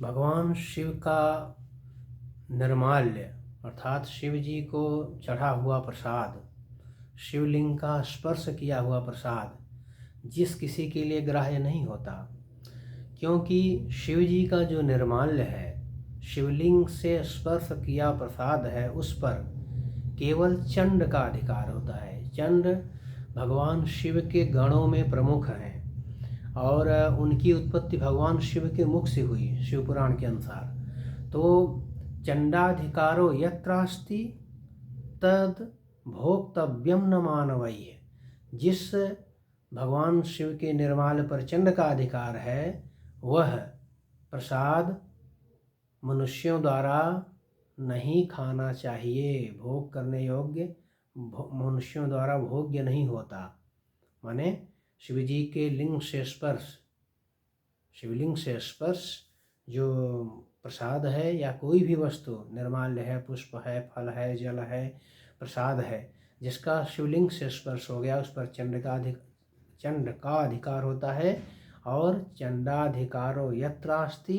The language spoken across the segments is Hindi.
भगवान शिव का निर्माल्य अर्थात शिव जी को चढ़ा हुआ प्रसाद, शिवलिंग का स्पर्श किया हुआ प्रसाद जिस किसी के लिए ग्राह्य नहीं होता, क्योंकि शिव जी का जो निर्माल्य है, शिवलिंग से स्पर्श किया प्रसाद है, उस पर केवल चंड का अधिकार होता है। चंड भगवान शिव के गणों में प्रमुख हैं और उनकी उत्पत्ति भगवान शिव के मुख से हुई, शिव पुराण के अनुसार। तो चंडाधिकारो यत्रास्ति तद भोक्तव्यम न मानवैः। जिस भगवान शिव के निर्माल पर चंड का अधिकार है, वह प्रसाद मनुष्यों द्वारा नहीं खाना चाहिए, भोग करने योग्य मनुष्यों द्वारा भोग्य नहीं होता। माने शिव जी के लिंग से स्पर्श, शिवलिंग से स्पर्श जो प्रसाद है या कोई भी वस्तु, निर्माल्य है, पुष्प है, फल है, जल है, प्रसाद है, जिसका शिवलिंग से स्पर्श हो गया, उस पर चंड का अधिकार होता है। और चंडाधिकारो यत्रास्ति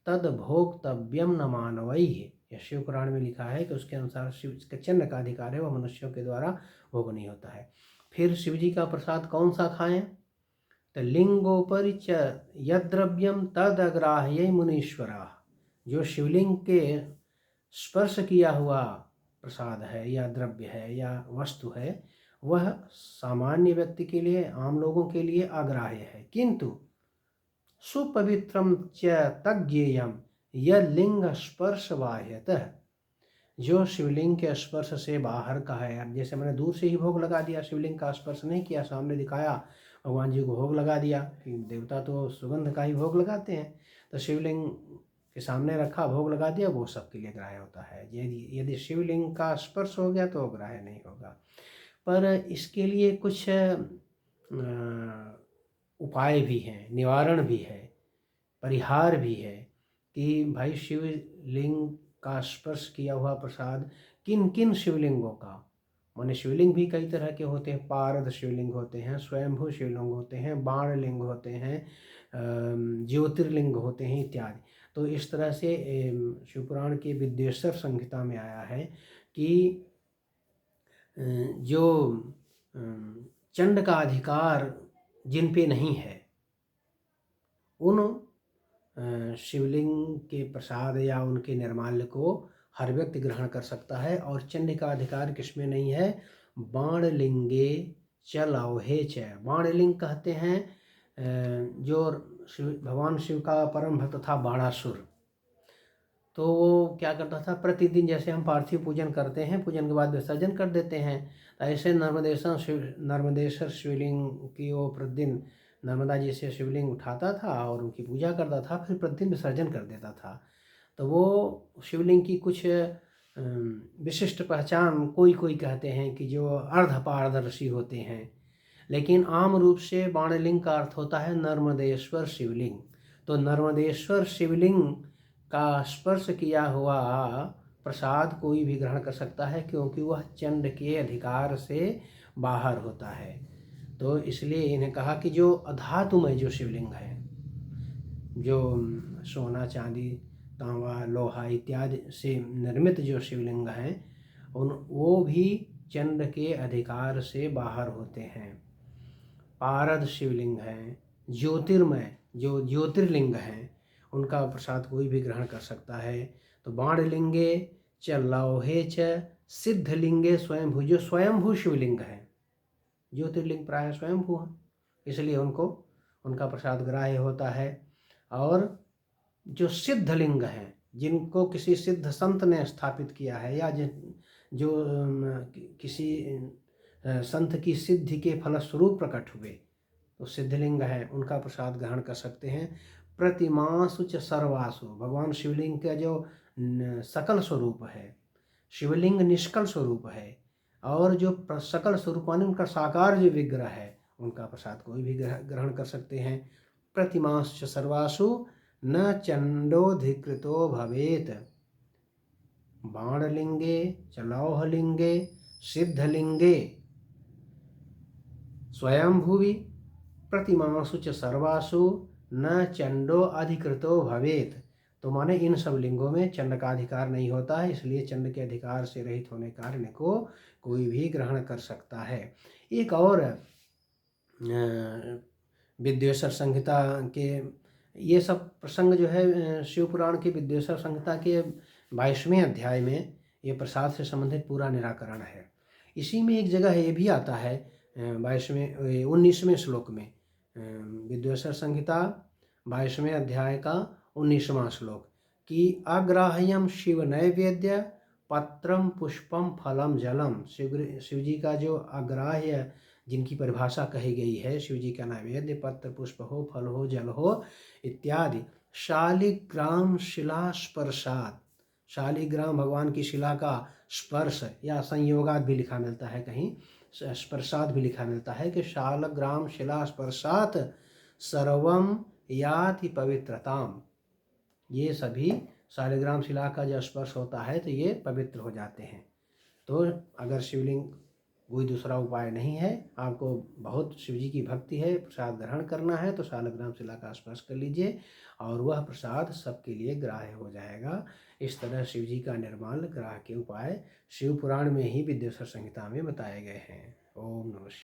तद भोक्तव्यम न मानवैः। यह शिव पुराण में लिखा है कि उसके अनुसार शिव के चंड का अधिकार है, वह मनुष्यों के द्वारा भोग नहीं होता है। फिर शिव जी का प्रसाद कौन सा खाएं? तो लिंगोपरि च यद्रव्यम तद अग्राह्य मुनीश्वरा। जो शिवलिंग के स्पर्श किया हुआ प्रसाद है या द्रव्य है या वस्तु है, वह सामान्य व्यक्ति के लिए, आम लोगों के लिए अग्राह्य है, किंतु सुपवित्रम च तज्ञेयम यह लिंग स्पर्श बाह्यतः। जो शिवलिंग के स्पर्श से बाहर का है, अब जैसे मैंने दूर से ही भोग लगा दिया, शिवलिंग का स्पर्श नहीं किया, सामने दिखाया, भगवान जी को भोग लगा दिया, कि देवता तो सुगंध का ही भोग लगाते हैं, तो शिवलिंग के सामने रखा, भोग लगा दिया, वो सबके लिए ग्राह्य होता है। यदि शिवलिंग का स्पर्श हो गया तो ग्राह्य नहीं होगा। पर इसके लिए कुछ उपाय भी हैं, निवारण भी है, परिहार भी है कि भाई शिवलिंग का स्पर्श किया हुआ प्रसाद किन किन शिवलिंगों का, माने शिवलिंग भी कई तरह के होते हैं, पारद शिवलिंग होते हैं, स्वयंभू शिवलिंग होते हैं, बाण लिंग होते हैं, ज्योतिर्लिंग होते हैं इत्यादि। तो इस तरह से शिवपुराण के विद्वेश्वर संहिता में आया है कि जो चंड का अधिकार जिन पे नहीं है, उन शिवलिंग के प्रसाद या उनके निर्माल्य को हर व्यक्ति ग्रहण कर सकता है। और चंड का अधिकार किसमें नहीं है? बाण लिंगे च लौहे च। बाण लिंग कहते हैं जो भगवान शिव का परम भक्त था बाणासुर, तो वो क्या करता था, प्रतिदिन जैसे हम पार्थिव पूजन करते हैं, पूजन के बाद विसर्जन कर देते हैं, तो ऐसे नर्मदेश्वर शिवलिंग की वो प्रतिदिन नर्मदा जी से शिवलिंग उठाता था और उनकी पूजा करता था, फिर प्रतिदिन विसर्जन कर देता था। तो वो शिवलिंग की कुछ विशिष्ट पहचान कोई कोई कहते हैं कि जो अर्ध पारदर्शी होते हैं, लेकिन आम रूप से बाणलिंग का अर्थ होता है नर्मदेश्वर शिवलिंग। तो नर्मदेश्वर शिवलिंग का स्पर्श किया हुआ प्रसाद कोई भी ग्रहण कर सकता है, क्योंकि वह चंड के अधिकार से बाहर होता है। तो इसलिए इन्हें कहा कि जो अधातुमय जो शिवलिंग है, जो सोना, चांदी, तांबा, लोहा इत्यादि से निर्मित जो शिवलिंग हैं, वो भी चंड के अधिकार से बाहर होते हैं। पारद शिवलिंग हैं, ज्योतिर्मय जो ज्योतिर्लिंग हैं, उनका प्रसाद कोई भी ग्रहण कर सकता है। तो बाणलिंगे च लौहे च सिद्धलिंगे स्वयंभू, जो स्वयंभू शिवलिंग है, ज्योतिर्लिंग प्राय स्वयंभू हैं, इसलिए उनका प्रसाद ग्राह्य होता है। और जो सिद्धलिंग हैं, जिनको किसी सिद्ध संत ने स्थापित किया है या जो किसी संत की सिद्धि के फलस्वरूप प्रकट हुए, तो सिद्धलिंग है, उनका प्रसाद ग्रहण कर सकते हैं। प्रतिमासु च सर्वासु, भगवान शिवलिंग का जो सकल स्वरूप है, शिवलिंग निष्कल स्वरूप है, और जो सकल स्वरूप माने उनका साकार जो विग्रह है, उनका प्रसाद कोई भी ग्रहण कर सकते हैं। प्रतिमाश्च सर्वासु न चंडोधिकृतो भवेत। बाणलिंगे च लौहलिंगे सिद्धलिंगे स्वयंभुवि प्रतिमासु च सर्वासु न चंडो अधिकृतो भवेत। तो माने इन सब लिंगों में चंड का अधिकार नहीं होता है, इसलिए चंड के अधिकार से रहित होने कारण को कोई भी ग्रहण कर सकता है। एक और विद्वेश्वर संहिता के ये सब प्रसंग जो है शिव पुराण की विद्वेश्वर संहिता के 22वें अध्याय में ये प्रसाद से संबंधित पूरा निराकरण है। इसी में एक जगह ये भी आता है 19वें श्लोक में, विद्वेश्वर संहिता 22वें अध्याय का 19वां श्लोक कि अग्राह्यम शिव नैवेद्य पत्रम पुष्पम फलम जलम। शिव जी का जो अग्राह्य जिनकी परिभाषा कही गई है, शिव जी का नैवेद्य पत्र पुष्प हो, फल हो, जल हो इत्यादि। शालिग्राम शिला स्पर्शात, शालिग्राम भगवान की शिला का स्पर्श या संयोगात भी लिखा मिलता है, कहीं स्पर्शात भी लिखा मिलता है कि शालग्राम शिला स्पर्शात सर्वम याति पवित्रताम। ये सभी शालिग्राम शिला का जब स्पर्श होता है तो ये पवित्र हो जाते हैं। तो अगर शिवलिंग कोई दूसरा उपाय नहीं है, आपको बहुत शिव जी की भक्ति है, प्रसाद ग्रहण करना है, तो शालग्राम शिला का स्पर्श कर लीजिए और वह प्रसाद सबके लिए ग्राह्य हो जाएगा। इस तरह शिव जी का निर्माल ग्राह्य के उपाय शिव पुराण में ही विद्वेश्वर संहिता में बताए गए हैं। ओम नमः शिवाय।